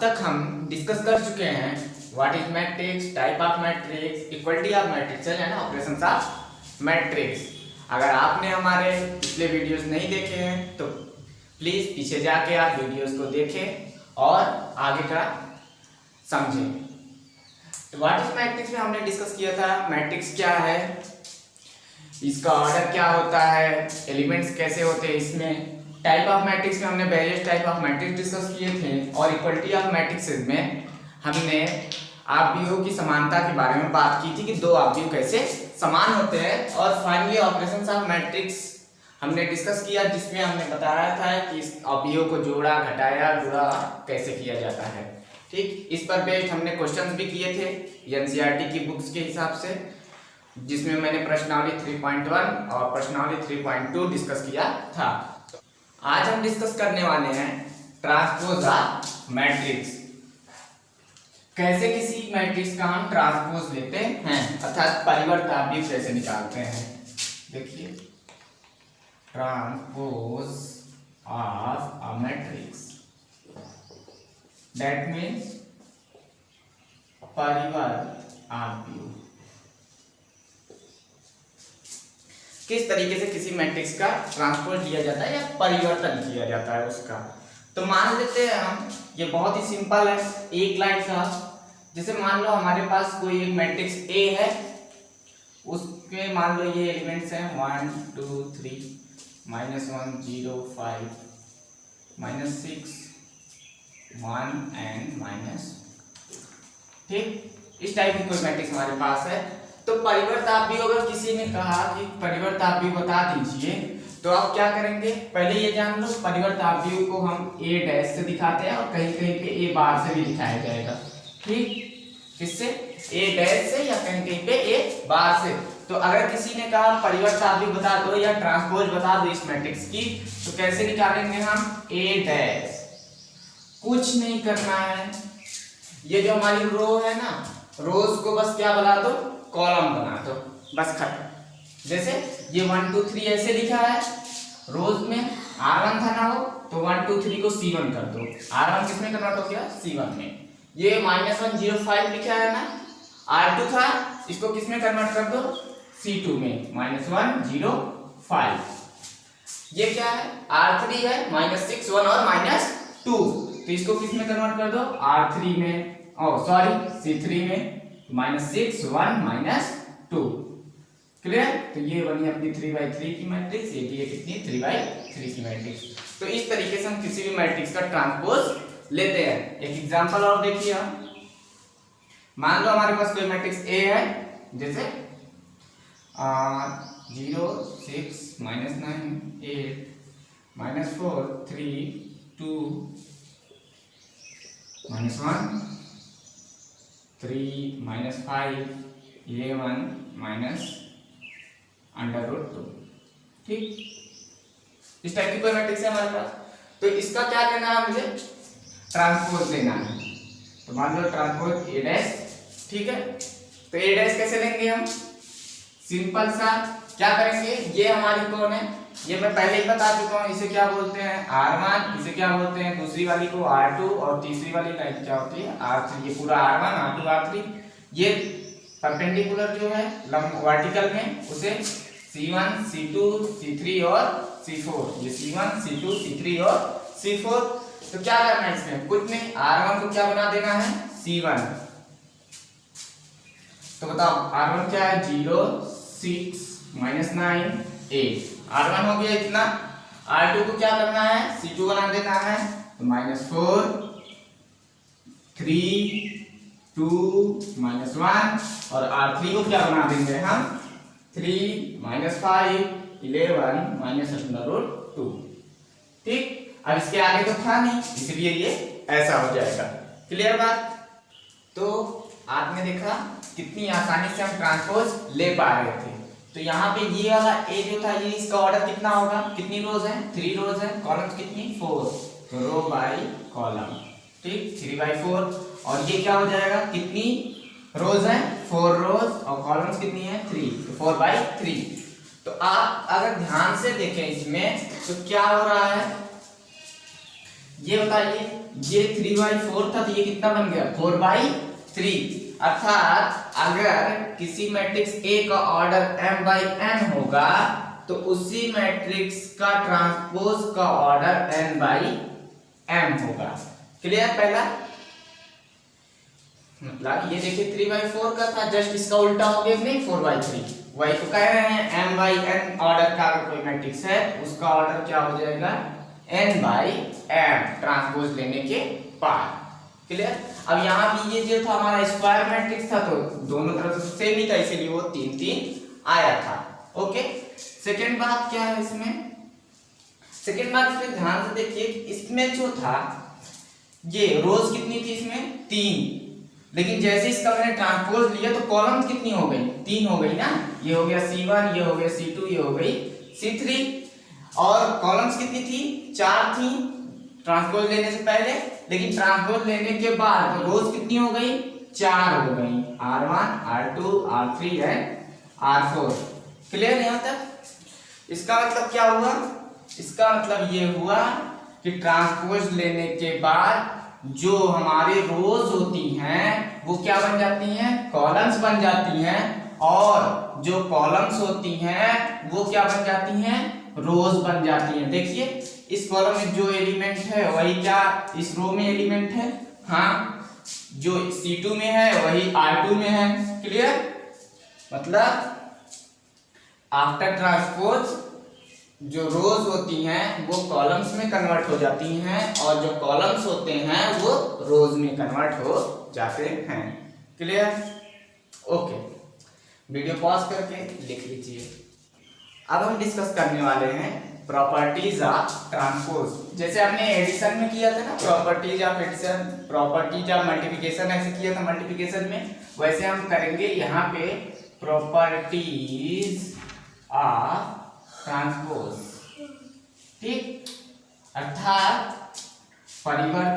तक हम डिस्कस कर चुके हैं what is matrix, type of matrix, equality of matrix है ना, ऑपरेशंस ऑफ मैट्रिक्स। अगर आपने हमारे पिछले वीडियोस नहीं देखे हैं तो प्लीज पीछे जाके आप वीडियोस को देखें और आगे का समझें। व्हाट इज मैट्रिक्स में हमने डिस्कस किया था मैट्रिक्स क्या है, इसका ऑर्डर क्या होता है, एलिमेंट्स कैसे होते हैं इसमें। टाइप ऑफ मैट्रिक्स में हमने various type of matrix discuss किए थे और इक्वलिटी ऑफ मैट्रिक्स में हमने आवयवों की समानता के बारे में बात की थी कि दो आवयव कैसे समान होते हैं। और फाइनली ऑपरेशंस ऑफ मैट्रिक्स हमने डिस्कस किया जिसमें हमने बताया था कि इस आवयवों को जोड़ा, घटाया, गुणा कैसे किया जाता है। ठीक, इस पर बेस्ड हमने क्वेश्चंस भी किए थे एनसीईआरटी की बुक्स के हिसाब से, जिसमें मैंने प्रश्नावली 3.1 और प्रश्नावली 3.2 डिस्कस किया था। आज हम डिस्कस करने वाले हैं ट्रांसपोज ऑफ मैट्रिक्स, कैसे किसी मैट्रिक्स का हम ट्रांसपोज लेते हैं अर्थात परिवर्त आवयव कैसे निकालते हैं। देखिए, transpose of a matrix that means परिवर्त आवयव। किस तरीके से किसी मैट्रिक्स का ट्रांसपोज लिया जाता है या परिवर्तन किया जाता है उसका। तो मान लेते हैं हम, ये बहुत ही सिंपल है, एक लाइन का। जैसे मान लो हमारे पास कोई एक मैट्रिक्स ए है, उसके मान लो ये एलिमेंट्स हैं 1 2 3 -1 0 5 -6 1 एंड -2। ठीक, इस टाइप की कोई मैट्रिक्स हमारे पास है। तो परिवर्त आवयव अगर किसी ने कहा कि परिवर्त आवयव बता दीजिए तो आप क्या करेंगे, पहले ये जान लो परिवर्त आवयव को हम ए डैश से दिखाते हैं और कहीं कहीं पे ए बार से भी दिखाया जाएगा। ठीक, किससे, ए डैश से या कहीं कहीं पे ए बार से। तो अगर किसी ने कहा परिवर्त आवयव बता दो या ट्रांसपोज बता दो इस मैट्रिक्स की, तो कैसे निकालेंगे हम, ए डैश। कुछ नहीं करना है, ये जो हमारी रो है ना, रोज को बस क्या बना दो, कॉलम बना दो, बस खत्म। जैसे ये 1 2 3 ऐसे लिखा है, रोज में R1 था ना हो, तो 1 2 3 को C1 कर दो। R1 किसमें कन्वर्ट हो गया, C1 में। ये -1 0 5 लिखा है ना, R2 था, इसको किसमें कन्वर्ट कर दो, C2 में, -1 0 5। ये क्या है, R3 है, -6 1 और -2, तो इसको किसमें कन्वर्ट कर दो, R3 में, C3 में, -6 1 -2। क्लियर। तो ये बनी अपनी 3/3 की मैट्रिक्स, ये भी कितनी 3/3 की मैट्रिक्स। तो इस तरीके से हम किसी भी मैट्रिक्स का ट्रांसपोज लेते हैं। एक एग्जांपल और देखिए, मान लो हमारे पास कोई मैट्रिक्स ए है, जैसे 0 6 -9 8 -4 3 2 -1 3 -5 11 -√2। ठीक, इस टाइप की कोई मैट्रिक्स है हमारे पास, तो इसका क्या करना है, मुझे ट्रांसपोज लेना है। तो मान लो ट्रांसपोज ए डैश। ठीक है, तो ए डैश कैसे लेंगे हम, सिंपल सा क्या करेंगे, ये हमारी कौन है, ये मैं पहले ही बता चुका हूँ, इसे क्या बोलते हैं R1, इसे क्या बोलते हैं दूसरी वाली को R2 और तीसरी वाली लाइन क्या होती है R3। ये पूरा R1 R2 R3, ये परपेंडिकुलर जो है लंब वर्टिकल में उसे C1 C2 C3 और C4, ये C1 C2 C3 और C4। तो क्या करना है इसमें, कुछ नहीं, R1 को क्या बना देना है, C1। तो बताओ R1 क्या है, 0 6 -9 8, R1 हो गया इतना। R2 को क्या करना है, C2 बना देना है, तो -4 3 2 -1 और R3 को क्या बना देंगे हम, 3 -5 11 -√2। ठीक, अब इसके आगे तो था नहीं, इसलिए ये ऐसा हो जाएगा। क्लियर बात। तो आपने देखा कितनी आसानी से हम ट्रांसपोज ले पा रहे थे। तो यहाँ पे ये वाला ए जो था, ये इसका ऑर्डर कितना होगा, कितनी रोज है, 3 रोज है, कॉलम्स कितनी 4, तो रो बाय कॉलम। ठीक, 3/4। और ये क्या हो जाएगा, कितनी रोज है, 4 रोज और कॉलम्स कितनी है 3, तो 4/3। तो आप अगर ध्यान से देखें इसमें तो क्या हो रहा है, ये बताइए ये 3/4 था तो ये कितना बन गया 4/3। अर्थात अगर किसी मैट्रिक्स A का ऑर्डर m/n होगा तो उसी मैट्रिक्स का ट्रांसपोज का ऑर्डर n/m होगा। क्लियर? पहला मतलब ये देखिए 3/4 का था, जस्ट इसका उल्टा हो गया नहीं 4/3। वही तो कह रहे हैं m/n ऑर्डर का अगर कोई मैट्रिक्स है उसका ऑर्डर क्या हो जाएगा n/m ट्रांसपोज लेने के बाद। क्लियर? अब यहाँ भी ये जो था हमारा स्क्वायर मैट्रिक्स था तो दोनों तरफ से सेम ही था, इसीलिए वो 3 आया था। ओके, सेकेंड बात क्या है इसमें? सेकेंड बात इसमें ध्यान से देखिए, इसमें जो था ये रोज कितनी थी इसमें 3, लेकिन जैसे इसका मैंने ट्रांसपोज लिया तो कॉलम कितनी हो गई 3 हो गई ना। ये हो गया C1, ये हो गया C2, ये हो गई C3 और कॉलम्स कितनी थी 4 थी ट्रांसपोज लेने से पहले, लेकिन ट्रांसपोज लेने के बाद तो रोज कितनी हो गई 4 हो गई, R1, R2, R3 and R4। Clear यहाँ तक? इसका मतलब क्या हुआ? इसका मतलब ये हुआ कि ट्रांसपोज लेने के बाद जो हमारे रोज होती हैं वो क्या बन जाती हैं कॉलम्स बन जाती हैं, और जो कॉलम्स होती हैं वो क्या बन जाती हैं रोज बन जाती हैं। देखिए इस कॉलम में जो एलिमेंट है वही क्या इस रो में एलिमेंट है, हाँ जो C2 में है वही R2 में है। क्लियर? मतलब आफ्टर ट्रांसपोज जो रोज होती हैं वो कॉलम्स में कन्वर्ट हो जाती हैं और जो कॉलम्स होते हैं वो रोज में कन्वर्ट हो जाते हैं। क्लियर? ओके, वीडियो पॉज करके लिख लीजिए। अब हम डिस्कस करने वाले हैं प्रॉपर्टीज ऑफ ट्रांसपोज। जैसे आपने एडिशन में किया था ना properties of addition, properties of multiplication ऐसे किया था मल्टीप्लिकेशन में, वैसे हम करेंगे यहाँ पे प्रॉपर्टीज ऑफ ट्रांसपोज। ठीक, अर्थात परिवर्त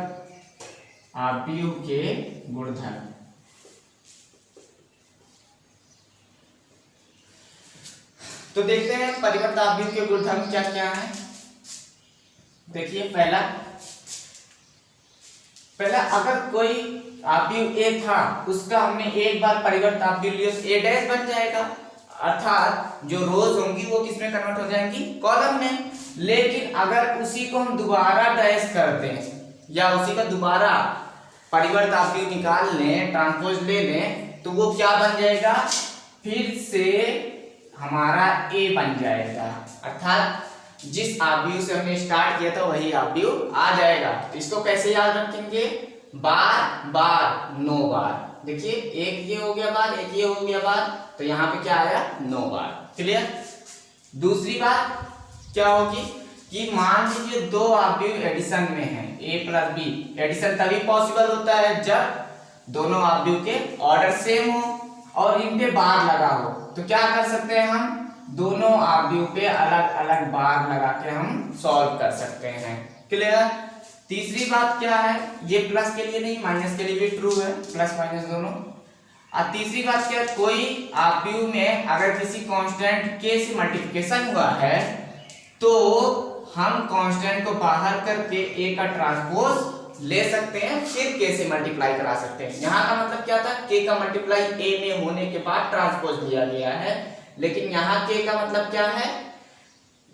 आव्यूह के गुणधर्म। तो देखते हैं परिवर्त आव्यूह के गुणधर्म क्या क्या है। देखिए पहला अगर कोई आव्यूह A था उसका हमने एक बार परिवर्त आव्यूह लिया तो A डैश बन जाएगा, अर्थात जो रोज होंगी वो किसमें कन्वर्ट हो जाएंगी कॉलम में। लेकिन अगर उसी को हम दोबारा डैश कर दें या उसी का दोबारा परिवर्त आव्यूह निकाल लें ट्रांसपोज ले लें तो वो क्या बन जाएगा फिर से हमारा A बन जाएगा, अर्थात जिस आव्यूह से हमने स्टार्ट किया था वही आव्यूह आ जाएगा। तो इसको कैसे याद रखेंगे बार बार 9 बार। देखिए एक ये हो गया बार, एक ये हो गया बार, तो यहाँ पे क्या आया 9 बार। क्लियर? दूसरी बात क्या होगी कि मान लीजिए दो आव्यूह एडिशन में है A प्लस B। एडिशन तभी पॉसिबल होता है जब दोनों आव्यूह के ऑर्डर सेम हो और इन पे बार लगा हो। तो क्या कर सकते हैं हम दोनों आव्यूह पे अलग अलग बार लगा के हम सॉल्व कर सकते हैं। क्लियर? तीसरी बात क्या है, ये प्लस के लिए नहीं माइनस के लिए भी ट्रू है, प्लस माइनस दोनों। और तीसरी बात क्या, कोई आव्यूह में अगर किसी कांस्टेंट k से मल्टीप्लिकेशन हुआ है तो हम कांस्टेंट को बाहर करके a का ट्रांसपोज ले सकते हैं, फिर k से मल्टीप्लाई करा सकते हैं। यहाँ का मतलब क्या था, k का मल्टीप्लाई a में होने के बाद ट्रांसपोज लिया गया है, लेकिन यहाँ k का मतलब क्या है,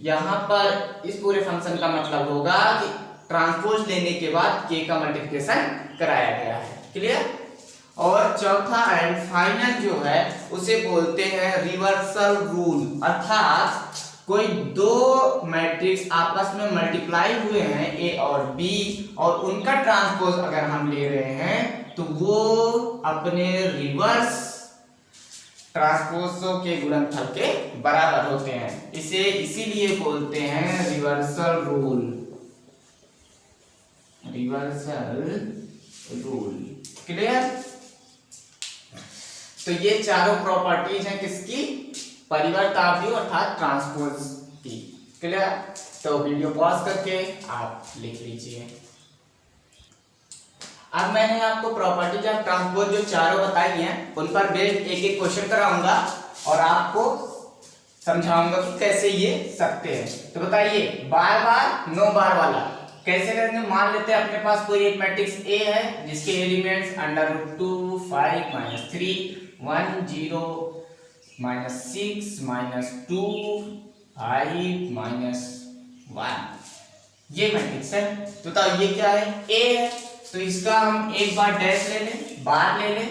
यहाँ पर इस पूरे फंक्शन का मतलब होगा कि ट्रांसपोज लेने के बाद k का मल्टीप्लिकेशन कराया गया है। क्लियर? और चौथा एंड फाइनल जो है उसे बोलते हैं रिवर्सल रूल, अर्थात कोई दो मैट्रिक्स आपस में मल्टीप्लाई हुए हैं A और B और उनका ट्रांसपोज अगर हम ले रहे हैं तो वो अपने रिवर्स ट्रांसपोजों के गुणनफल के बराबर होते हैं। इसे इसीलिए बोलते हैं reversal rule, reversal rule. Clear? तो ये चारों प्रॉपर्टीज हैं किसकी, परिवर्त आव्यूह अर्थात ट्रांसपोज की। क्लियर? तो वीडियो पॉज करके आप लिख लीजिए। अब मैंने आपको प्रॉपर्टीज ऑफ ट्रांसपोज जो चारों बताई हैं उन पर बेस्ड एक एक क्वेश्चन कराऊंगा और आपको समझाऊंगा कि कैसे ये सकते हैं। तो बताइए बार बार 9 बार वाला कैसे करेंगे, मान लेते हैं अपने पास कोई एक मैट्रिक्स ए है जिसके एलिमेंट्स √2 5 -3 1 0 -6 -2 5 -1 ये मैट्रिक्स है। तो बताओ ये क्या है, ए है। तो इसका हम एक बार डैश ले लें, बार ले लें,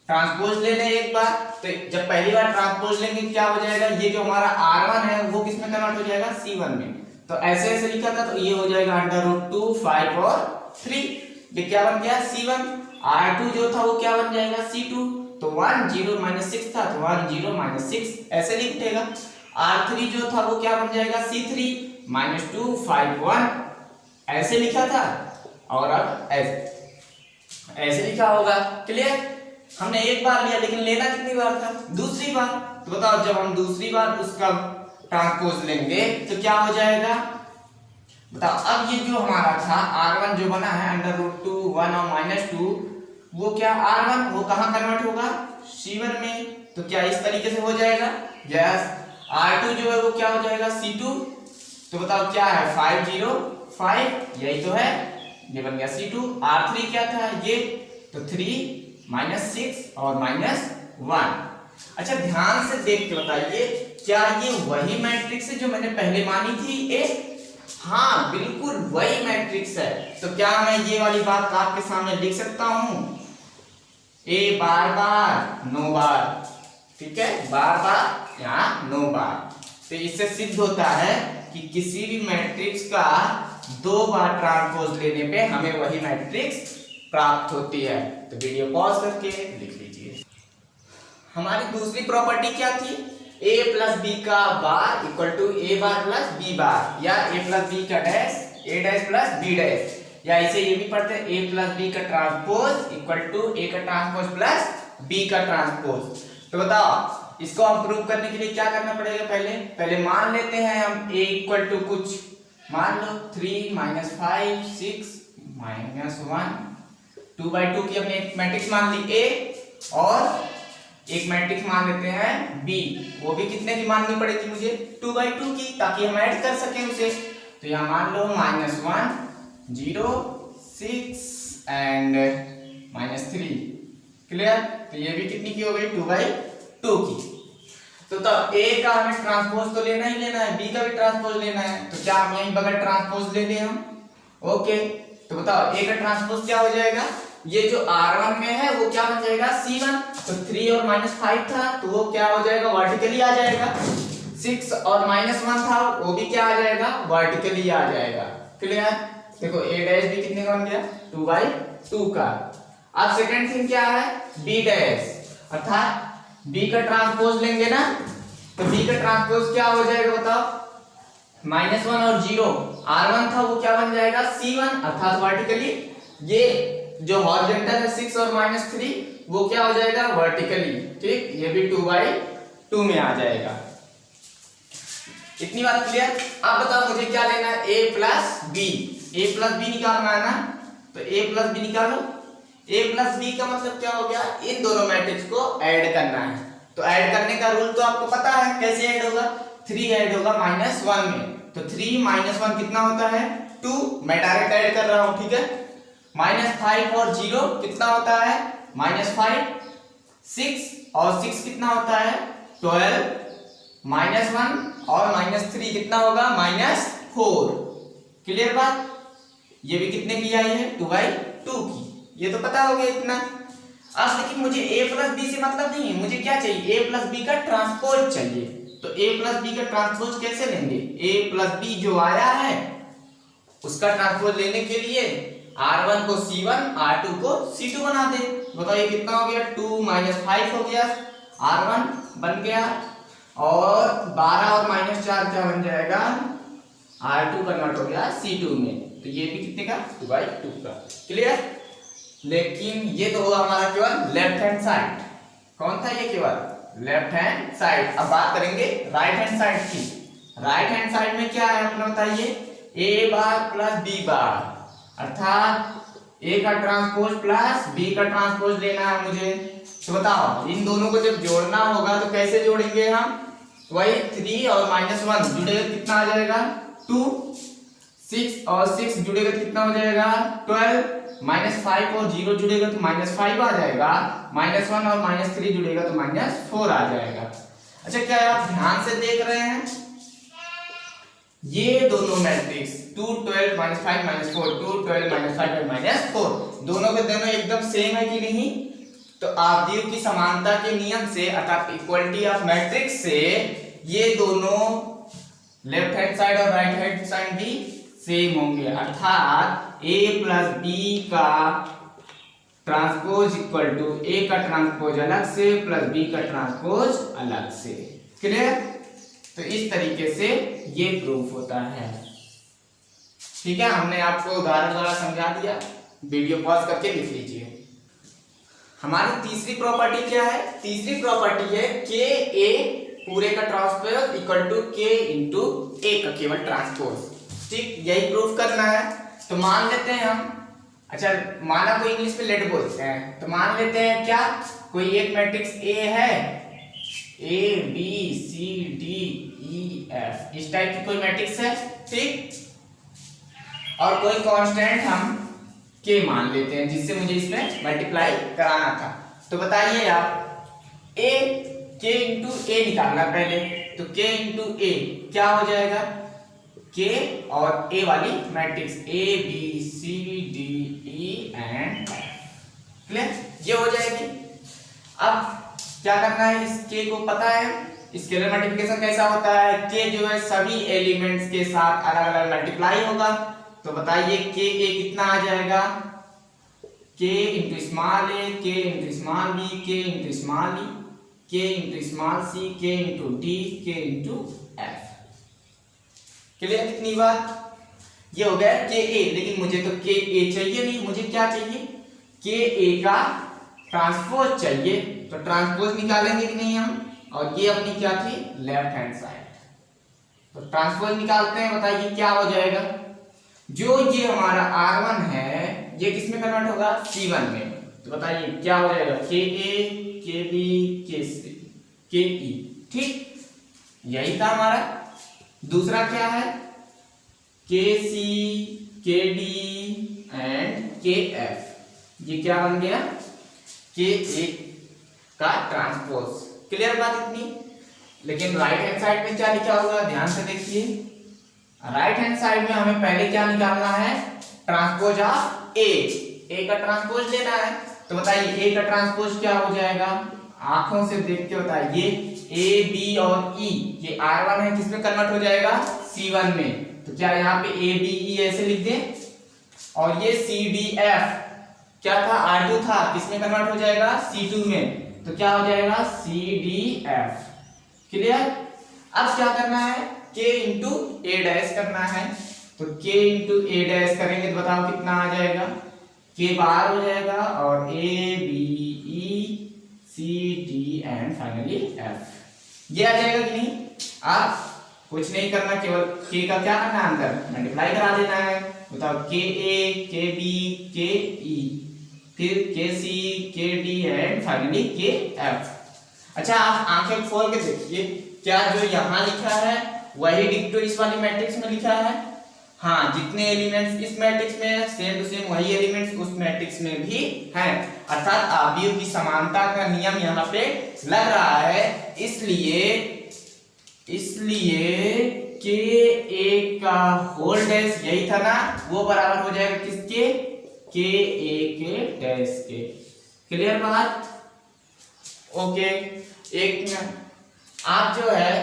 ट्रांसपोज ले लें एक बार। तो जब पहली बार ट्रांसपोज लेंगे क्या हो जाएगा, ये जो हमारा R1 है वो किस में कन्वर्ट हो जाएगा, C1 में। तो ऐसे ऐसे लिखा था तो ये हो जाएगा √2 5 और 3, ये क्या बन गया C1। R2 जो था वो क्या बन जाएगा C2। तो 1 0 -6 था तो 1 0 -6 ऐसे लिखेगा। R3 जो था वो क्या बन जाएगा C3 -2 5 1 ऐसे लिखा था। और अब ऐसे लिखा होगा। क्लियर, हमने एक बार लिया लेकिन लेना कितनी बार था, दूसरी बार। तो बताओ जब हम दूसरी बार उसका ट्रांसपोज लेंगे तो क्या हो जाएगा, बताओ। अब ये जो हमारा था R1 जो बना है √2 1 और -2 वो क्या R1 वो कहां कन्वर्ट होगा, C1 में। तो क्या इस तरीके से हो जाएगा, यस। R2 जो है वो क्या हो जाएगा C2। तो बताओ क्या है 5 0 5 यही तो है, ये बन गया C2। R3 क्या था ये, तो 3 -6 और -1। अच्छा ध्यान से देख के बताइए क्या ये वही मैट्रिक्स है जो मैंने पहले मानी थी ए। हाँ बिल्कुल वही मैट्रिक्स है। तो क्या मैं ये वाली बात आपके सामने लिख सकता हूं, ए बार बार 9 बार, ठीक है, बार बार या 9 बार। तो इससे सिद्ध होता है कि किसी भी मैट्रिक्स का 2 बार ट्रांसपोज लेने पे हमें वही मैट्रिक्स प्राप्त होती है। तो वीडियो पॉज करके लिख लीजिए। हमारी दूसरी प्रॉपर्टी क्या थी, a प्लस बी का bar equal to A bar plus B bar, या a प्लस बी का dash a dash plus b dash, या इसे ये भी पढ़ते हैं a प्लस बी का ट्रांसपोज इक्वल टू a का ट्रांसपोज प्लस b का ट्रांसपोज। तो बताओ इसको हम प्रूव करने के लिए क्या करना पड़ेगा, पहले मान लेते हैं हम a इक्वल टू कुछ मान लो 3 -5 6 -1 2/2 की हमने एक मैट्रिक्स मान ली A, और एक मैट्रिक्स मान लेते हैं B, वो भी कितने की माननी पड़ेगी मुझे 2/2 की, ताकि हम ऐड कर सकें उसे। तो यहाँ मान लो -1 0 6 एंड -3। क्लियर, तो ये भी कितनी की हो गई 2/2 की। तो A का हमें ट्रांसपोज तो लेना ही लेना है, B का भी ट्रांसपोज लेना है। तो क्या हम यहीं बगैर ट्रांसपोज ले लें हम, ओके। तो बताओ A का ट्रांसपोज क्या हो जाएगा, ये जो R1 में है वो क्या बन जाएगा C1। तो 3 और -5 था तो वो क्या हो जाएगा, वर्टिकली आ जाएगा। 6 और -1 था वो भी क्या आ जाएगा, वर्टिकली आ जाएगा। क्लियर, देखो A डैश भी कितने का बन गया 2/2 का। अब सेकंड थिंग क्या है, B डैश, अर्थात B का ट्रांसपोज लेंगे ना, तो B का ट्रांसपोज क्या हो जाएगा बताओ, -1 और 0 R1 था वो क्या बन जाएगा C1, अर्थात वर्टिकली। ये जो हॉरिजॉन्टल है 6 और -3 वो क्या हो जाएगा वर्टिकली, ठीक, ये भी 2/2 में आ जाएगा। इतनी बात क्लियर। अब बताओ मुझे क्या लेना है, A प्लस बी निकालना है ना। तो A प्लस बी निकालो। A प्लस बी का मतलब क्या हो गया, इन दोनों मैट्रिक्स को ऐड करना है। तो ऐड करने का रूल तो आपको पता है, कैसे ऐड होगा, 3 ऐड होगा -1 में। तो 3 -1 कितना होता है 2, मैं डायरेक्ट ऐड कर रहा हूं, ठीक है। -5 और 0 कितना होता है -5, 6 और 6 कितना होता है 12, -1 और -3 कितना होगा -4। क्लियर बात, ये भी कितने की आई है 2/2 की, ये तो पता हो गया इतना। अब लेकिन मुझे A प्लस बी से मतलब नहीं है, मुझे क्या चाहिए, A प्लस बी का ट्रांसपोज चाहिए। तो A प्लस बी का ट्रांसपोज कैसे लेंगे, A प्लस बी जो आया है उसका ट्रांसपोज लेने के लिए R1 को C1 R2 को C2 बना दे। बताओ ये कितना हो गया 2 -5 हो गया, R1 बन गया, और 12 और -4 क्या बन जाएगा, R2 कन्वर्ट हो गया C2 में। तो ये भी कितने का 2/2 का। क्लियर, लेकिन ये तो होगा हमारा केवल लेफ्ट हैंड साइड। कौन था ये, केवल लेफ्ट हैंड साइड। अब बात करेंगे राइट हैंड साइड की। राइट हैंड साइड में क्या है अपना बताइए, A बार प्लस B बार, अर्थात A का ट्रांसपोज प्लस B का ट्रांसपोज लेना है मुझे। तो बताओ इन दोनों को जब जोड़ना होगा तो कैसे जोड़ेंगे हम, वही 3 और -1 जुड़ेगा कितना आ जाएगा 2, 6 और 6 जुड़ेगा तो कितना हो जाएगा 12, -5 और 0 जुड़ेगा तो -5 आ जाएगा, -1 और -3 जुड़ेगा तो -4 आ जाएगा। अच्छा, क्या आप ध्यान से देख रहे हैं? ये दोनों मैट्रिक्स 2 12 -5 -4 2 12 -5 -4 दोनों के दोनों एकदम सेम है कि नहीं? तो आवधियों की समानता के नियम से अर्थात इक्वलिटी ऑफ मैट्रिक्स से ये दोनों लेफ्ट हैंड साइड और राइट हैंड साइड भी सेम होंगे, अर्थात a प्लस बी का ट्रांसपोज इक्वल टू ए का ट्रांसपोज अलग से प्लस बी का ट्रांसपोज अलग से। क्लियर? तो इस तरीके से ये प्रूफ होता है। ठीक है, हमने आपको उदाहरण द्वारा समझा दिया, वीडियो पॉज करके लिख लीजिए। हमारी तीसरी प्रॉपर्टी क्या है? तीसरी प्रॉपर्टी है के ए पूरे का ट्रांसपोज इक्वल टू के इंटू ए का केवल ट्रांसपोज। ठीक, यही प्रूफ करना है। तो मान लेते हैं हम, अच्छा माना कोई इंग्लिश में लेट बोलते हैं, तो मान लेते हैं क्या कोई एक मैट्रिक्स ए है, A B C D E F, इस टाइप की कोई मैट्रिक्स है। ठीक, और कोई कांस्टेंट हम के मान लेते हैं जिससे मुझे इसमें मल्टीप्लाई कराना था। तो बताइए आप, ए के इंटू ए निकालना पहले, तो के इंटू ए क्या हो जाएगा? के और ए वाली matrix A B C D E and F. Clear? ये हो जाएगी। अब क्या करना है, इस के को पता है स्केलर मल्टीप्लिकेशन कैसा होता है, के जो है सभी एलिमेंट्स के साथ अलग अलग मल्टीप्लाई होगा। तो बताइए के ए कितना आ जाएगा? के इंटू स्मॉल ए, के इंटू स्मॉल बी, के इंटू स्मॉल ई, के इंटू स्मॉल सी, के इंटू डी, के इंटू एफ। क्लियर? कितनी बार? ये हो गया के ए, लेकिन मुझे तो के ए चाहिए नहीं, मुझे क्या चाहिए? के ए का ट्रांसपोज चाहिए। तो ट्रांसपोज निकालेंगे कि नहीं हम? और ये अपनी क्या थी? Left hand side. तो ट्रांसपोज निकालते हैं, बताइए क्या हो जाएगा? जो ये हमारा R1 है ये किस में कन्वर्ट होगा? C1 में। तो बताइए क्या हो जाएगा? के ए, के बी, के सी, के ई। ठीक, यही था हमारा। दूसरा क्या है? के सी, के डी एंड के एफ। ये क्या बन गया? के ए का ट्रांसपोज। क्लियर बात इतनी? लेकिन राइट हैंड साइड में क्या लिखा होगा? ध्यान से देखिए, राइट हैंड साइड में हमें पहले क्या निकालना है? ट्रांसपोज ऑफ ए। ए का ट्रांसपोज लेना है। तो बताइए ए का ट्रांसपोज क्या हो जाएगा? आंखों से देख के बताइए। ए बी और ई, ये R1 है, किसमें कन्वर्ट हो जाएगा? C1 में। तो क्या यहाँ पे ए बी ई ऐसे लिख दें? और ये सी डी एफ क्या था? R2 था, किसमें कन्वर्ट हो जाएगा? C2 में। तो क्या हो जाएगा? C D F. क्लियर? अब क्या करना है? के इंटू ए डैश करना है। तो के इंटू ए डैश करेंगे तो बताओ कितना आ जाएगा? के बार हो जाएगा और A B E C D and finally F. ये आ जाएगा कि नहीं? आप कुछ नहीं करना, केवल के का क्या करना है? अंदर मल्टीप्लाई करा देना है। बताओ के ए, के बी, के ई, फिर के सी, के डी एंड फाइनली के एफ। अच्छा, आप आंखें खोल के देखिए, क्या जो यहाँ लिखा है वही डिक्टो इस वाली मैट्रिक्स में लिखा है? हाँ, जितने एलिमेंट्स इस मैट्रिक्स में है सेम टू सेम वही एलिमेंट्स उस मैट्रिक्स में भी हैं। अर्थात आवधियों की समानता का नियम यहाँ पे लग रहा है। इसलिए के ए का होल डैश यही था ना, वो बराबर हो जाएगा किसके? के ए के डैश के। क्लियर बात? ओके, एक मिनट, आप जो है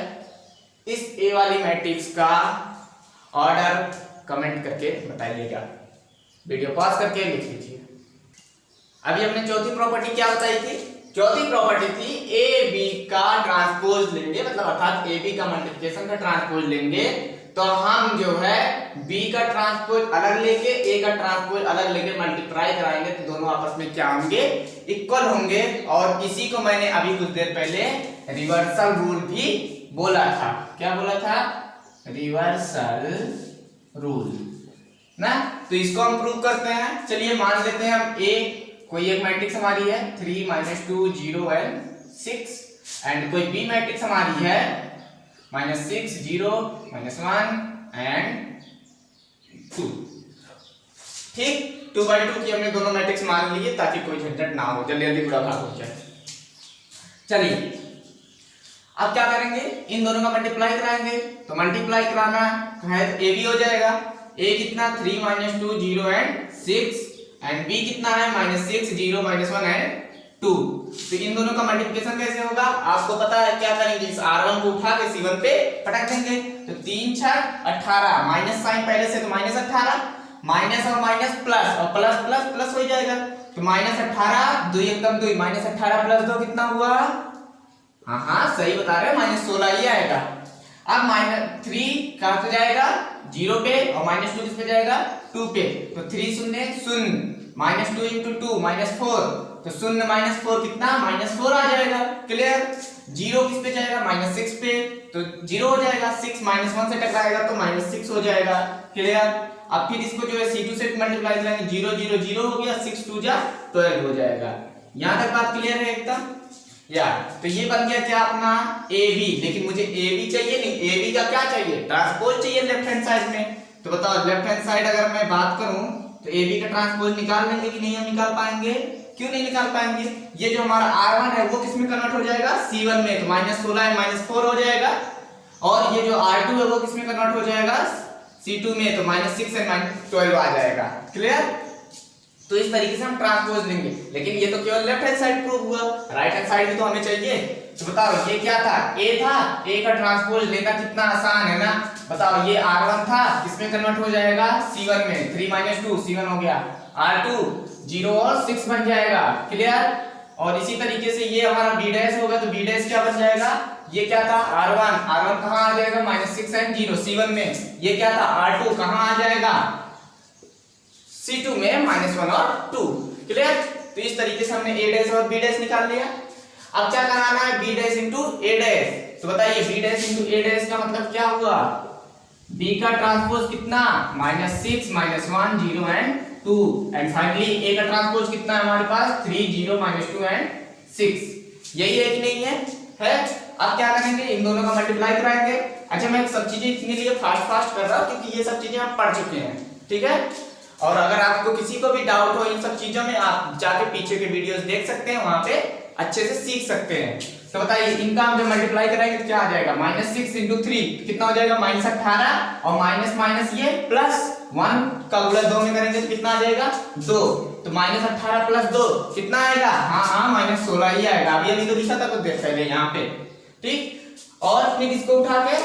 इस ए वाली मैट्रिक्स का ऑर्डर कमेंट करके बताइएगा। वीडियो पॉज करके लिख लीजिए। अभी हमने चौथी प्रॉपर्टी क्या बताई थी? चौथी प्रॉपर्टी थी ए बी का ट्रांसपोज लेंगे, मतलब अर्थात ए बी का मल्टीप्लिकेशन का ट्रांसपोज लेंगे तो हम जो है बी का ट्रांसपोज अलग लेके ए का ट्रांसपोज अलग लेके मल्टीप्लाई कराएंगे तो दोनों आपस में क्या होंगे? इक्वल होंगे। और इसी को मैंने अभी कुछ देर पहले रिवर्सल रूल भी बोला था। क्या बोला था? रिवर्सल रूल ना। तो इसको हम प्रूव करते हैं। चलिए मान लेते हैं हम ए कोई एक मैट्रिक्स हमारी है 3 -2 0 एंड 6 एंड कोई बी मैट्रिक्स हमारी है -6 0 -1 एंड 2। ठीक, 2/2 की हमने दोनों मैट्रिक्स मान लिए ताकि कोई झंझट ना हो, जल्दी जल्दी पूरा भाग हो जाए। चलिए अब क्या करेंगे, इन दोनों का मल्टीप्लाई कराएंगे। तो मल्टीप्लाई कराना है तो ए बी हो जाएगा। ए कितना 3 - 2 0 एंड 6 एंड बी कितना है -6 0 -1 एंड 2। तो इन दोनों का मल्टीप्लिकेशन कैसे होगा आपको पता है, क्या करेंगे, इस R1 को उठा के C1 पे पटक देंगे। तो 3 6 18, माइनस साइन पहले से तो -18, माइनस और माइनस प्लस और प्लस प्लस प्लस हो जाएगा। तो -18 2 एकदम 2, -18 + 2 कितना हुआ, हाँ सही बता रहे हैं, -16 ही आएगा। अब -3 कहाँ पे जाएगा 0 पे और -2 किस पे जाएगा 2 पे। तो 3 शून्य शून्य, -2 × 2 -4, तो शून्य -4 कितना -4 आ जाएगा। क्लियर, 0 किस पे जाएगा -6 पे, तो 0 हो जाएगा। 6 -1 से टकराएगा तो -6 हो जाएगा। क्लियर, अब फिर इसको जो है C2 से मल्टीप्लाई करेंगे, 0 0 0 हो गया, 6 2 जा 12 हो जाएगा। यहां तक बात क्लियर है एकदम। या तो ये बन गया क्या अपना ए बी, लेकिन मुझे ए बी चाहिए नहीं, ए बी का क्या चाहिए, ट्रांसपोज चाहिए लेफ्ट हैंड साइड में। तो बताओ लेफ्ट हैंड साइड अगर मैं बात करूं तो ए बी का ट्रांसपोज निकाल लेंगे कि नहीं हम निकाल पाएंगे, क्यों नहीं निकाल पाएंगे। ये जो हमारा R1 है वो किस में कन्वर्ट हो जाएगा C1 में, तो -16 -4 हो जाएगा। और ये जो R2 है वो किस में कन्वर्ट हो जाएगा C2 में, तो -6 एंड -12 आ जाएगा। क्लियर, तो इस तरीके से हम ट्रांसपोज लेंगे। लेकिन ये तो केवल लेफ्ट हैंड साइड प्रूव हुआ, राइट हैंड साइड भी तो हमें चाहिए। तो बताओ ये क्या था, ए था, ए का ट्रांसपोज लेना कितना आसान है ना। बताओ ये R1 था, किसमें कन्वर्ट हो जाएगा C1 में, 3 - 2 C1 हो गया, R2 0 और 6 बन जाएगा। क्लियर, और इसी तरीके से ये हमारा B' होगा, तो B' क्या बन जाएगा, ये क्या था R1 कहां आ जाएगा -6 एंड 0 C1 में। ये क्या था R2 कहां आ जाएगा C2 में -1 और 2। क्लियर, तो इस तरीके से हमने A' और B' निकाल लिया। अब क्या कराना है B' × A'। तो बताइए B' × A' का मतलब क्या हुआ, B का ट्रांसपोज कितना -6 -1 0 एंड 2 एंड फाइनली A का ट्रांसपोज कितना है हमारे पास 3 0 -2 एंड 6। यही है कि नहीं है। अब क्या करेंगे, इन दोनों का मल्टीप्लाई कराएंगे। अच्छा मैं सब चीजें इतने लिए फास्ट कर रहा हूं क्योंकि ये सब चीजें हम पढ़ चुके हैं, ठीक है। और अगर आपको किसी को भी डाउट हो इन सब चीजों में, आप जाके पीछे के वीडियोस देख सकते हैं, वहां पे अच्छे से सीख सकते हैं। तो बताइए इनका हम जब मल्टीप्लाई कराएंगे तो क्या आ जाएगा, -6 × 3 कितना हो जाएगा -18 और माइनस ये +1 का गुणा 2 में करेंगे तो कितना आ जाएगा 2। तो -18 + 2 कितना आएगा, हाँ -16 ही आएगा। अभी तो लिखा था तो देख पहले यहाँ पे, ठीक। और फिर इसको उठा के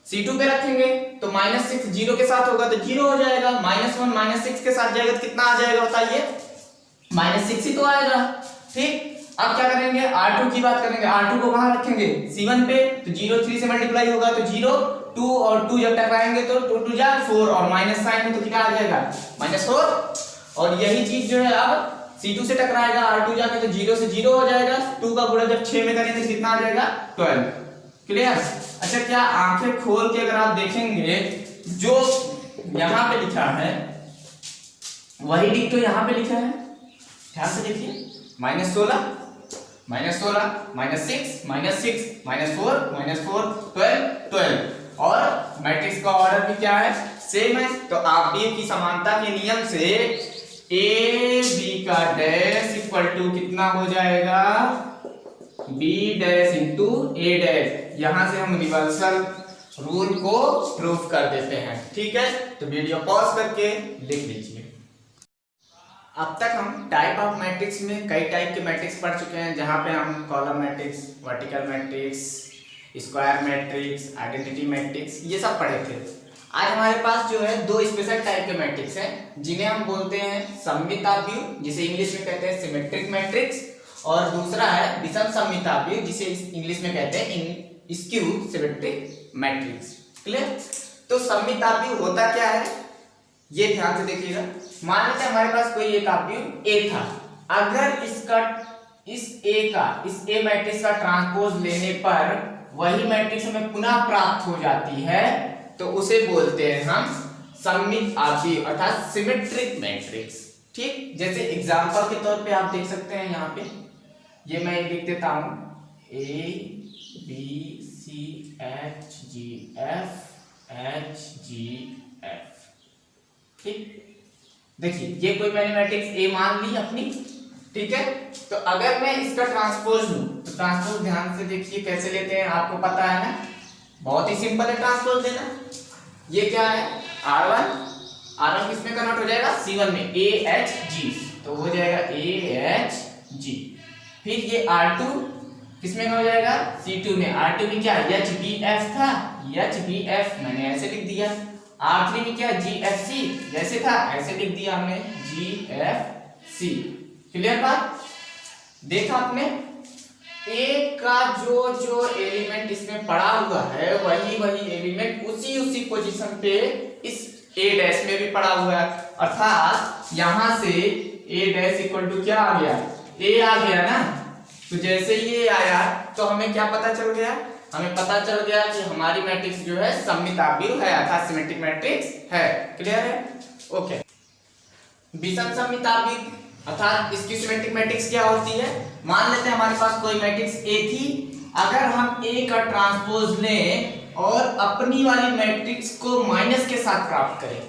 C2 पे रखेंगे तो -6 0 के साथ होगा तो 0 हो जाएगा, -1 -6 के साथ जाएगा तो कितना आ जाएगा बताइए, -6 ही तो आएगा। ठीक, अब क्या करेंगे R2 की बात करेंगे, R2 को कहां रखेंगे C1 पे, तो 0 3 से मल्टीप्लाई होगा तो 0 2 और 2 जब टकराएंगे तो 2 2 जा 4 और माइनस साइन में तो कितना आ जाएगा -4। और यही चीज जो है अब C2 से टकराएगा R2 जाके तो 0 से 0 हो जाएगा, 2 का गुणा जब 6 में करेंगे तो कितना आ जाएगा 12। क्लियर। अच्छा क्या आंखें खोल के अगर आप देखेंगे जो यहां पे लिखा है वही डिक्टो यहां पे लिखा है, ध्यान से देखिए, -16 -16 -6 -4 -4 12 और मैट्रिक्स का ऑर्डर भी क्या है सेम है। तो आप भी की समानता के नियम से ए बी का डैश इक्वल टू कितना हो जाएगा B' × A'। यहां से हम रिवर्सल रूल को प्रूफ कर देते हैं, ठीक है। तो वीडियो पॉज करके लिख लीजिए। अब तक हम टाइप ऑफ मैट्रिक्स में कई टाइप के मैट्रिक्स पढ़ चुके हैं, जहां पे हम column matrix, vertical matrix, square matrix, identity matrix ये सब पढ़े थे। आज हमारे पास जो है दो स्पेशल टाइप के मैट्रिक्स हैं जिन्हें हम बोलते हैं सममिताव्यूह, जिसे इंग्लिश में कहते हैं सिमेट्रिक मैट्रिक्स, और दूसरा है विषम सममिताव्यूह जिसे इंग्लिश में कहते हैं स्क्यू सिमेट्रिक मैट्रिक्स। क्लियर। तो सममिताव्यूह होता क्या है ये ध्यान से देखिएगा। मान लीजिए हमारे पास कोई एक अव्यूह A था, अगर इस A मैट्रिक्स का ट्रांसपोज लेने पर वही मैट्रिक्स हमें पुनः प्राप्त हो जाती है तो उसे बोलते हैं हम सममिताव्यूह अर्थात सिमेट्रिक मैट्रिक्स। ठीक, जैसे एग्जांपल के तौर पे आप देख सकते हैं यहाँ पे, ये मैं लिख देता हूं A B C H G F H G F। ठीक, देखिए ये कोई मैंने मैट्रिक्स ए मान ली अपनी, ठीक है। तो अगर मैं इसका ट्रांसपोज लूं तो ट्रांसपोज ध्यान से देखिए कैसे लेते हैं, आपको पता है ना, बहुत ही सिंपल है ट्रांसपोज लेना। ये क्या है R1, R1 किसमें कन्वर्ट हो जाएगा C1 में, AHG, तो हो जाएगा AHG। फिर ये R2 किसमें हो जाएगा C2 में, R2 में क्या HBF था, HBF मैंने ऐसे लिख दिया। R3 में क्या GFC, जैसे था ऐसे लिख दिया हमने GFC। क्लियर बात, देखा आपने, ए का जो एलिमेंट इसमें पड़ा हुआ है वही एलिमेंट उसी पोजीशन पे इस ए डैश में भी पड़ा हुआ है, अर्थात यहां से ए डैश इक्वल टू क्या आ गया, ए आ गया ना। तो जैसे ये आया तो हमें क्या पता चल गया, हमें पता चल गया कि हमारी मैट्रिक्स जो है सममिताभियुक्त है अर्थात सिमेट्रिक मैट्रिक्स है। क्लियर है, ओके। विषम सममिताभियुक्त अर्थात इसकी सिमेट्रिक मैट्रिक्स क्या होती है, मान लेते हैं हमारे पास कोई मैट्रिक्स ए थी, अगर हम ए का ट्रांसपोज लें और अपनी वाली मैट्रिक्स को माइनस के साथ प्राप्त करें,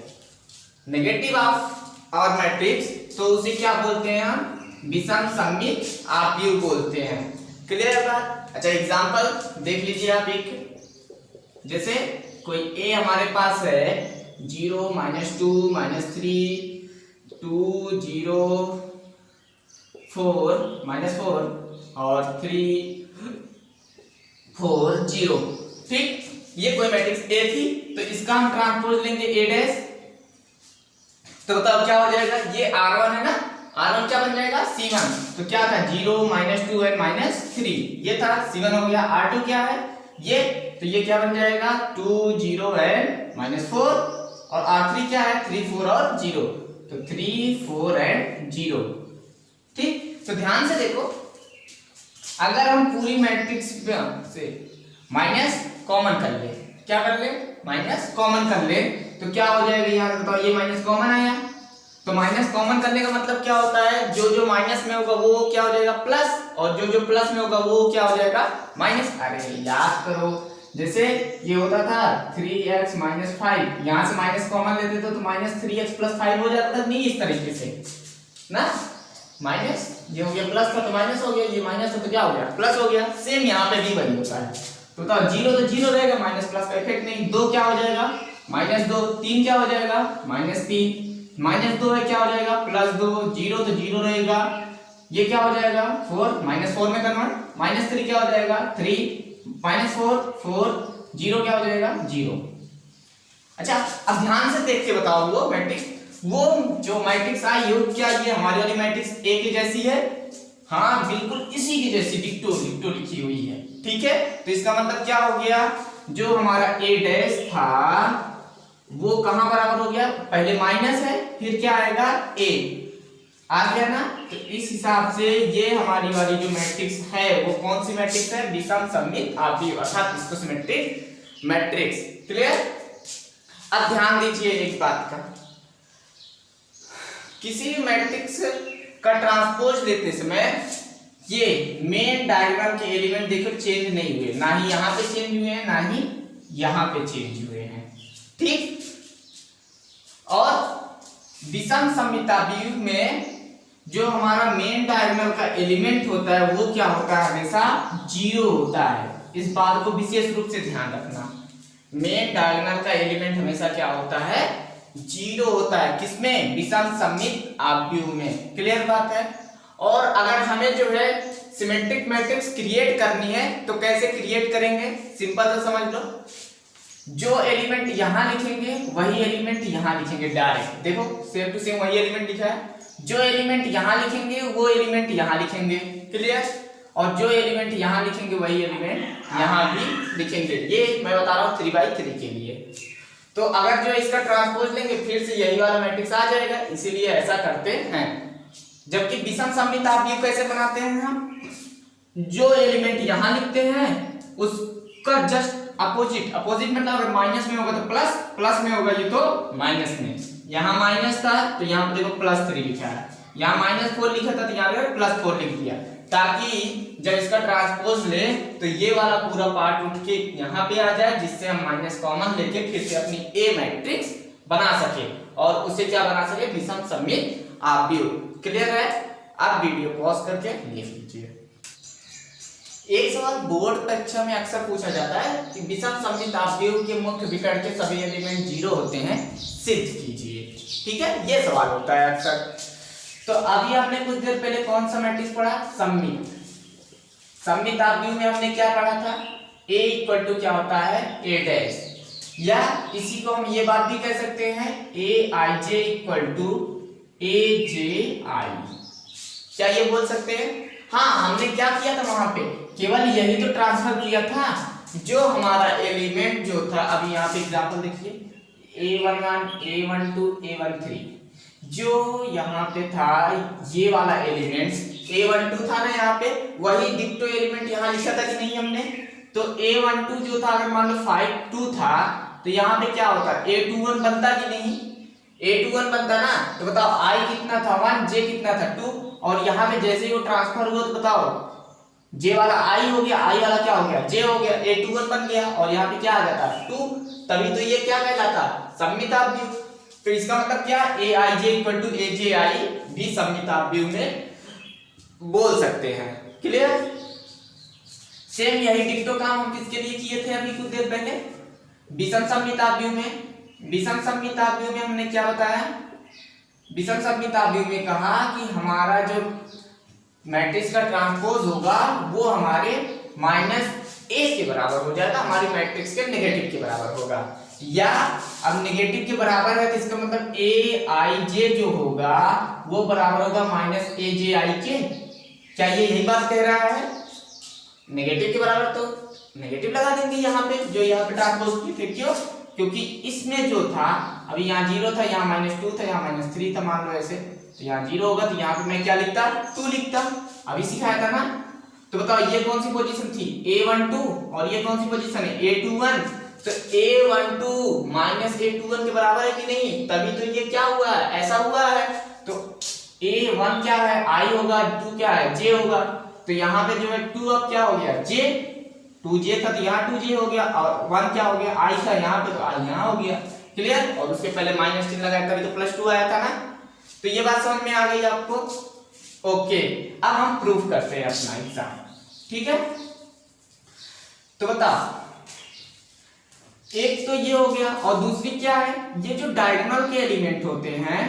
नेगेटिव ऑफ आवर मैट्रिक्स, तो उसे क्या बोलते हैं हम, विषम सममिताभियुक्त बोलते हैं। क्लियर है बात। अच्छा एग्जांपल देख लीजिए आप, एक जैसे कोई ए हमारे पास है 0 -2 -3 2 0 4 -4 और 3 4 0, ठीक, ये कोई मैट्रिक्स ए थी, तो इसका हम ट्रांसपोज लेंगे ए डैश, तो बताओ क्या हो जाएगा, ये R1 है ना, R1 क्या बन जाएगा C1, तो क्या था 0 -2 और -3, ये था C1 हो गया। R2 क्या है ये, तो ये क्या बन जाएगा 2 0 और -4, और R3 क्या है 3 4 और 0, तो 3 4 और 0, ठीक। तो ध्यान से देखो, अगर हम पूरी मैट्रिक्स से माइनस कॉमन कर ले, क्या कर ले, माइनस कॉमन कर ले, तो क्या हो जाएगा, यहाँ बताओ ये माइनस कॉमन आया, तो माइनस कॉमन करने का मतलब क्या होता है, जो माइनस में होगा वो क्या हो जाएगा प्लस, और जो प्लस में होगा वो क्या हो जाएगा माइनस। अरे याद करो, जैसे ये होता था 3x - 5, यहां से माइनस कॉमन लेते तो -3x + 5 हो जाता था, नहीं इस तरीके से ना, माइनस ये हो गया प्लस था तो माइनस हो गया, ये माइनस था तो क्या हो गया प्लस हो गया। सेम यहाँ पे भी वही होता है, तो बताओ 0 तो 0 रहेगा, माइनस प्लस का इफेक्ट नहीं, 2 क्या हो जाएगा -2, 3 क्या हो जाएगा -3, -2 है क्या हो जाएगा +2, 0 तो 0 रहेगा, ये क्या हो जाएगा 4 -4 में कन्वर्ट, -3 क्या हो जाएगा 3 -4 4 0 क्या हो जाएगा 0। अच्छा अब ध्यान से देख के बताओ, वो मैट्रिक्स, वो जो मैट्रिक्स आई हो क्या ये हमारी वाली मैट्रिक्स ए की जैसी है, हाँ बिल्कुल इसी की जैसी डिक्टो लिखी हुई है, ठीक है। तो इसका मतलब क्या हो गया, जो हमारा ए डैश था वो कहां बराबर हो गया, पहले माइनस है फिर क्या आएगा ए आ गया ना, तो इस हिसाब से ये हमारी वाली जो मैट्रिक्स है वो कौन सी मैट्रिक्स है, विषम सममिताभियुक्त अर्थात इसको सिमेट्रिक मैट्रिक्स। क्लियर। अब ध्यान दीजिए एक बात का, किसी भी मैट्रिक्स का ट्रांसपोज लेते समय ये मेन डायग्राम के एलिमेंट देखो चेंज नहीं हुए, ना ही यहां पे चेंज हुए हैं ना ही यहां पे चेंज हुए हैं, ठीक। और विषम सममिताभियुक्त में जो हमारा मेन डायगोनल का एलिमेंट होता है वो क्या होता है, हमेशा 0 होता है। इस बात को विशेष रूप से ध्यान रखना, मेन डायगोनल का एलिमेंट हमेशा क्या होता है 0 होता है, किसमें, विषम सममिताभियुक्त में। क्लियर बात है। और अगर हमें जो है सिमेट्रिक मैट्रिक्स क्रिएट करनी है तो कैसे क्रिएट करेंगे, सिंपल सा समझ लो, जो एलिमेंट यहां लिखेंगे वही एलिमेंट यहां लिखेंगे डायरेक्ट, देखो सेम टू सेम वही एलिमेंट लिखा है, जो एलिमेंट यहां लिखेंगे वो एलिमेंट यहां लिखेंगे। क्लियर। और जो एलिमेंट यहां लिखेंगे वही एलिमेंट यहां भी लिखेंगे, ये मैं बता रहा हूं 3x3 के लिए। तो अगर जो इसका ट्रांसपोज लेंगे फिर से यही वाला मैट्रिक्स आ जाएगा, इसीलिए ऐसा करते हैं। जबकि विषम सममिताभियुक्त कैसे बनाते हैं हम, जो एलिमेंट यहां लिखते हैं उसका जस्ट अपोजिट, अपोजिट मतलब अगर माइनस में होगा तो प्लस, प्लस में होगा ये तो माइनस में, यहाँ माइनस था तो यहाँ पर देखो +3 लिखा है, यहाँ -4 लिखा था तो यहाँ पे +4 लिख दिया, ताकि जब इसका ट्रांसपोज ले तो ये वाला पूरा पार्ट उठ के यहाँ पे आ जाए, जिससे हम माइनस कॉमन लेके फिर से अपनी ए मैट्रिक्स बना सके और उसे क्या बना सके, विषम सममित आव्यूह। क्लियर है? आप वीडियो पॉज करके लिख लीजिए। एक सवाल बोर्ड परीक्षा में अक्सर पूछा जाता है कि विषम सममित आव्यूह के मुख्य विकर्ण के सभी एलिमेंट 0 होते हैं, सिद्ध कीजिए। ठीक है, ये सवाल होता है अक्सर। तो अभी आपने कुछ देर पहले कौन सा मैट्रिक्स पढ़ा, सममित। सममित आव्यूह में हमने क्या पढ़ा था, a इक्वल टू क्या होता है, a डैश, या इसी को हम ये बात भी कह सकते हैं aij इक्वल टू aj। क्या ये बोल सकते हैं? हाँ, हमने क्या किया था वहां पे, केवल यही तो ट्रांसफर किया था जो हमारा एलिमेंट जो था। अभी यहाँ पे एग्जांपल देखिए, a11 a12 a13, जो यहाँ पे था ये वाला एलिमेंट्स a12 था ना, यहाँ पे वही डिक्टो एलिमेंट यहाँ लिखा था कि नहीं हमने। तो a12 जो था, अगर मान लो 5 2 था, तो यहाँ पे क्या होता, a21 बनता कि नहीं, a21 बनता ना। तो बताओ i कितना था 1, j कितना था 2, और यहाँ पे जैसे ही वो ट्रांसफर हुआ तो बताओ j वाला i हो गया, i वाला क्या हो गया, j हो गया, a21 बन गया, और यहाँ पे क्या आ जाता 2, तभी तो ये क्या कहलाता, सममित आव्यूह। तो इसका मतलब क्या, aij इक्वल टू aji भी सममित आव्यूह में बोल सकते हैं। क्लियर? सेम यही डिक्टो काम हम किसके लिए किए थे अभी कुछ देर पहले, विषम सममित आव्यूह में। विषम सममित आव्यूह में हमने क्या बताया, विषम सममित आव्यूह में कहा कि हमारा जो मैट्रिक्स का ट्रांसपोज होगा वो हमारे -a के बराबर हो जाएगा, हमारी मैट्रिक्स के नेगेटिव के बराबर होगा। या अब नेगेटिव के बराबर है तो इसका मतलब aij जो होगा वो बराबर होगा -aj के। क्या ये यही बात कह रहा है? नेगेटिव के बराबर तो नेगेटिव लगा देंगे यहाँ पे, जो यहाँ पे ट्रांसपोज की थे। क्यों? क्योंकि इसमें जो था, अभी यहाँ 0 था, यहाँ -2 था, यहाँ -3 था, मान लो ऐसे, तो यहाँ 0 होगा, तो यहाँ पे मैं क्या लिखता, 2 लिखता। अभी सिखाया था ना। तो बताओ ये कौन सी पोजीशन थी, a12, और ये कौन सी पोजीशन है, a21। तो a12 -a21 के बराबर है कि नहीं, तभी तो ये क्या हुआ है, ऐसा हुआ है। तो a1 क्या है, i होगा, 2 क्या है, j होगा। तो यहाँ पे जो है 2 अब क्या हो गया, j, 2j था तो यहाँ 2j हो गया, और 1 क्या हो गया, i था यहाँ पे, तो i यहाँ हो गया। क्लियर? और उसके पहले माइनस चिन्ह लगाया तभी तो +2 आया था ना। तो ये बात समझ में आ गई आपको? ओके, अब हम प्रूफ करते हैं अपना एग्जाम। ठीक है, तो बता, एक तो ये हो गया, और दूसरी क्या है, ये जो डायगोनल के एलिमेंट होते हैं,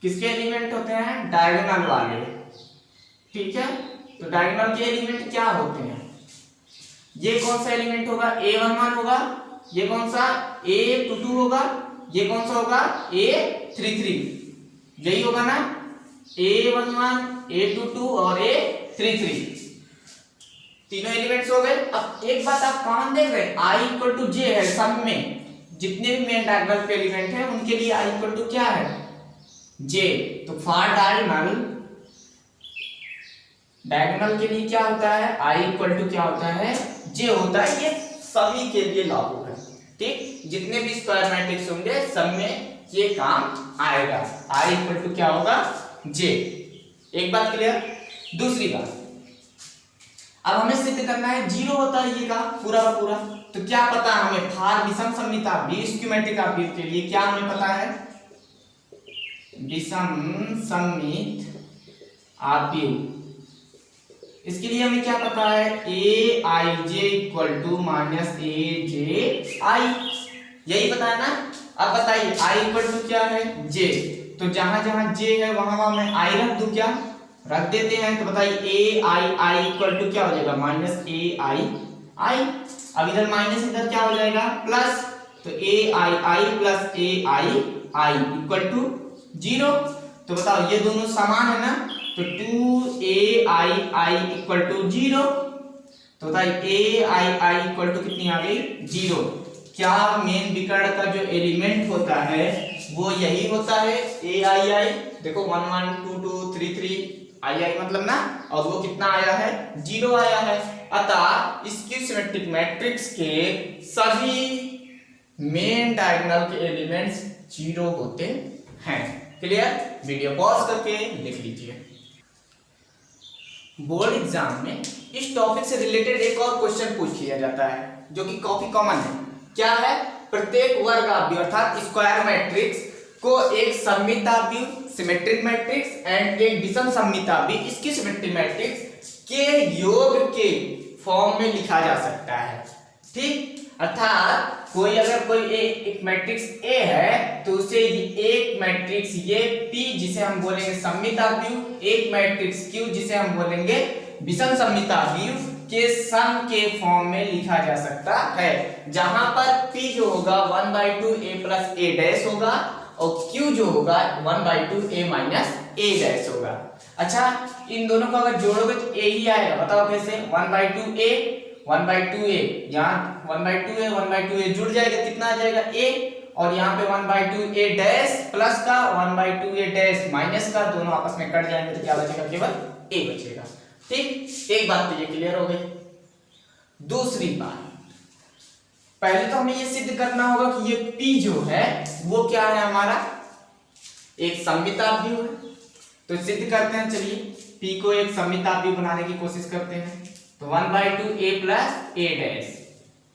किसके एलिमेंट होते हैं, डायगोनल वाले। ठीक है, तो डायगोनल के एलिमेंट क्या होते हैं, ये कौन सा एलिमेंट होगा, a11 होगा, ये कौन सा a22 होगा, ये कौन सा होगा a33, यही होगा ना, a11 a22 और a33, तीनों एलिमेंट्स हो गए। अब एक बात आप कॉमन देख रहे हैं, i इक्वल टू j है, सब में जितने भी मेन डायगोनल के एलिमेंट हैं उनके लिए i इक्वल टू क्या है, j। तो फॉर डायगोनल के लिए क्या होता है, i इक्वल टू क्या होता है, j होता है। ये सभी के लिए लागू है। ठीक, जितने भी स्क्वायर मैट्रिक्स होंगे सब में ये काम आएगा, i इक्वल टू क्या होगा, j। एक बात क्लियर? दूसरी बात, अब हमें सिद्ध करना है 0 होता है ये का पूरा का पूरा। तो क्या पता हमें, फॉर विषम सममित आव्यूह, स्कीमेटिक आव्यूह के लिए क्या हमें पता है, विषम सममित आव्यूह, इसके लिए हमें क्या पता है, aij equal to -aj i, यही पता है ना। अब बताइए i इक्वल टू क्या है, j। तो जहां जहां j है वहां वहां मैं i रख दूं, क्या रख देते हैं। तो बताइए ai इक्वल टू क्या हो जाएगा, -ai i। अब इधर माइनस, इधर क्या हो जाएगा प्लस, तो ai plus ai equal to 0। तो बताओ ये दोनों समान है ना, तो 2ai इक्वल टू 0। तो बताइए ai इक्वल टू कितनी आ गई, 0। क्या मेन विकर्ण का जो एलिमेंट होता है वो यही होता है, ai। देखो 1 1 2 2 3 3 ai मतलब ना, और वो कितना आया है, 0 आया है। अतः इसकी सिमेट्रिक मैट्रिक्स के सभी मेन डायगोनल के एलिमेंट्स 0 होते हैं। क्लियर? वीडियो पॉज करके लिख लीजिए। बोर्ड एग्जाम में इस टॉपिक से रिलेटेड एक और क्वेश्चन पूछ लिया जाता है जो कि काफी कॉमन है। क्या है, प्रत्येक वर्गाव्यू अर्थात स्क्वायर मैट्रिक्स को एक सममिताव्यू सिमेट्रिक मैट्रिक्स एंड एक विषम सममिताव्यू इसकी सिमेट्रिक मैट्रिक्स के योग के फॉर्म में लिखा जा सकता है। ठीक, अर्थात कोई अगर कोई एक मैट्रिक्स ए है तो उसे एक मैट्रिक्स ये P जिसे हम बोलेंगे सममिताव्यू, एक मैट्रिक्स Q जिसे हम बोलेंगे विषम सममिताव्यू के सम के फॉर्म में लिखा जा सकता है, जहां पर P जो होगा 1/2 a प्लस a डैश होगा और Q जो होगा 1/2 a माइनस a डैश होगा। अच्छा, इन दोनों को अगर जोड़ोगे तो a ही आएगा, बताओ कैसे? 1/2 a 1/2 a, यहाँ 1/2 a 1/2 a जुड़ जाएगा, कितना आ जाएगा a, और यहाँ पे 1/2 a डैश प्लस का 1/2 a डैश माइनस का, दोनों आपस में कट जाएंगे तो क्या बचेगा? केवल a बचेगा। ठीक, एक बात तो ये क्लियर हो गई। दूसरी बात, पहले तो हमें ये सिद्ध करना होगा कि ये P जो है वो क्या है? हमारा एक सममिताव्यू है। तो सिद्ध करते हैं, चलिए P को एक सममिताव्यू बनाने की कोशिश करते हैं। तो 1/2 a प्लस a डैश,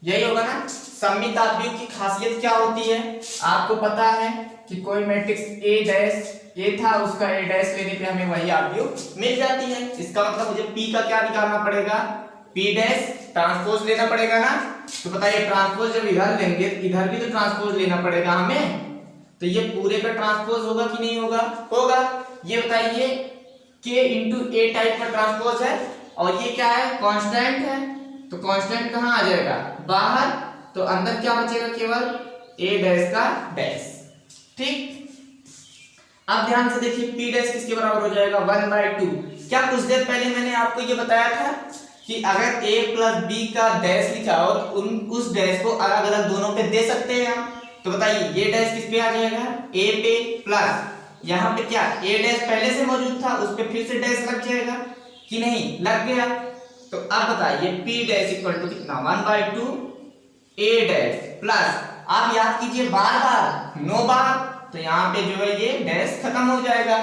यही होगा ना। सममिताव्यू की खासियत क्या होती है? आपको पता है कि कोई मैट्रिक्स a डैश a था, उसका a डैश लेने पे हमें वही आव्यू मिल जाती है। इसका मतलब मुझे P का क्या निकालना पड़ेगा? P डैश ट्रांसपोज लेना पड़ेगा ना। तो बताइए, ट्रांसपोज जब इधर लेंगे तो इधर भी तो ट्रांसपोज लेना पड़ेगा हमें, तो ये पूरे का ट्रांसपोज होगा कि नहीं होगा? होगा। ये बताइए, K इंटू A टाइप का ट्रांसपोज है और ये क्या है? कांस्टेंट है। तो कांस्टेंट कहाँ आ जाएगा? बाहर। तो अंदर क्या बचेगा? केवल a डैश का डैश। ठीक, अब ध्यान से देखिए, P डैश किसके बराबर हो जाएगा? 1/2। क्या कुछ देर पहले मैंने आपको ये बताया था कि अगर a प्लस b का डैश लिखा हो तो उस डैश को अलग अलग दोनों पे दे सकते हैं हम। तो बताइए, ये डैश किस पे आ जाएगा? a पे, प्लस यहाँ पे क्या a डैश पहले से मौजूद था, उस पे फिर से डैश लग जाएगा कि नहीं? लग गया। तो अब बताइए, P डैश इक्वल टू कितना? 1/2 a डैश प्लस, आप याद कीजिए बार बार, 9 बार, तो यहाँ पे जो है ये डैश खत्म हो जाएगा।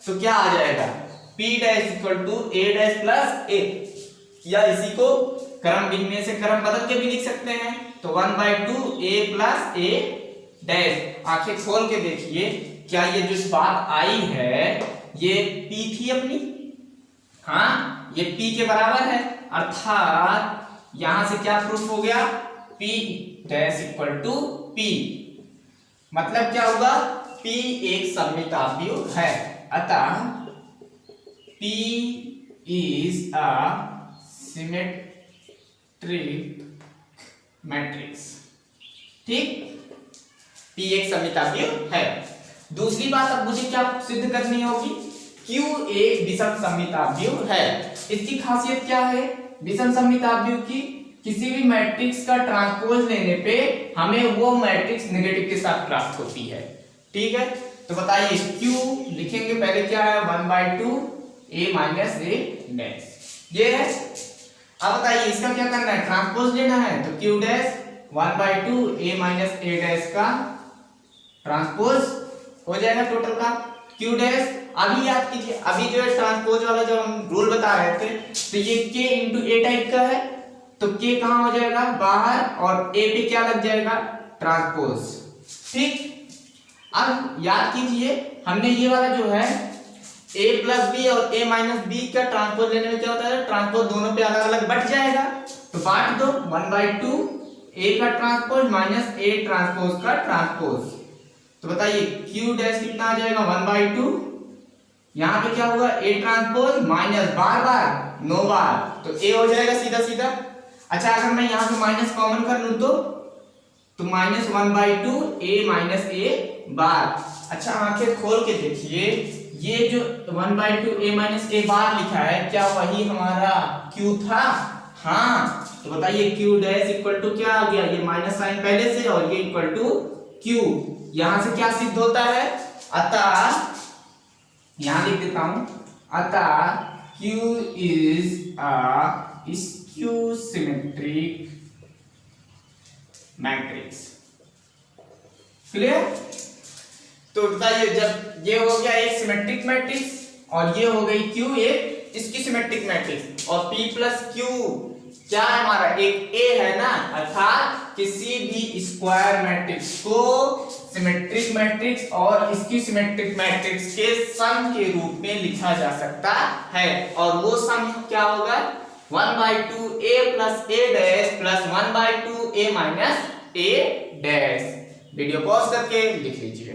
तो क्या आ जाएगा? P dash equal to a dash plus a, या इसी को क्रम गिनने से क्रम बदल के भी लिख सकते हैं। तो 1/2 a प्लस a डैश। आंखें खोल के देखिए, क्या ये जो बात आई है ये P थी अपनी? हाँ, ये P के बराबर है, अर्थात यहां से क्या प्रूफ हो गया? P dash equal to P। मतलब क्या होगा? P एक सममिताव्यू है, अतः P is a symmetric matrix. ठीक, P एक सममिताव्यू है। दूसरी बात अब मुझे क्या सिद्ध करनी होगी? Q एक विषम सममिताव्यू है। इसकी खासियत क्या है विषम सममिताव्यू की? किसी भी मैट्रिक्स का ट्रांसपोज लेने पे हमें वो मैट्रिक्स नेगेटिव के साथ प्राप्त होती है। ठीक है, तो बताइए Q लिखेंगे पहले क्या है? 1/2 a माइनस a डैश, ये है। अब बताइए इसका क्या करना है? ट्रांसपोज लेना है। तो Q dash 1/2 a minus a dash का ट्रांसपोज हो जाएगा टोटल का। Q डैश, अभी याद कीजिए, अभी जो है ट्रांसपोज वाला जो हम रूल बता रहे थे, तो ये K इंटू A टाइप का है, तो K कहां हो जाएगा? बाहर, और A पे क्या लग जाएगा? ट्रांसपोज। ठीक, अब याद कीजिए, हमने ये वाला जो है A प्लस बी और A माइनस बी का ट्रांसपोज लेने में क्या होता है? ट्रांसपोज दोनों पे अलग अलग बट जाएगा, तो बांट दो। 1/2 A का ट्रांसपोज माइनस A ट्रांसपोज का ट्रांसपोज। तो बताइए Q डैश कितना आ जाएगा? 1/2, यहाँ पे क्या होगा? A ट्रांसपोज माइनस बार बार 9 बार, तो A हो जाएगा सीधा सीधा। अच्छा, अगर मैं यहाँ से माइनस कॉमन कर लूं तो माइनस 1/2 A माइनस A बार। अच्छा, आंखें खोल के देखिए, ये जो 1/2 A माइनस A बार लिखा है, क्या वही हमारा Q था? हाँ, तो बताइए Q डैश इक्वल टू क्या आ गया? ये माइनस साइन पहले से, और ये इक्वल टू Q। यहां से क्या सिद्ध होता है? अतः यहां लिख देता हूं, अतः Q is a skew symmetric matrix. Clear? तो बताइए, जब ये हो गया एक सिमेट्रिक मैट्रिक्स और ये हो गई Q एक इसकी सिमेट्रिक मैट्रिक्स, और P प्लस Q क्या है हमारा, एक ए है ना, अर्थात किसी भी स्क्वायर मैट्रिक्स को सिमेट्रिक मैट्रिक्स और इसकी सिमेट्रिक मैट्रिक्स के सम के रूप में लिखा जा सकता है। और वो सम क्या होगा, 1/2 a plus a dash plus 1/2 a minus a dash. Video pause करके लिख लीजिए।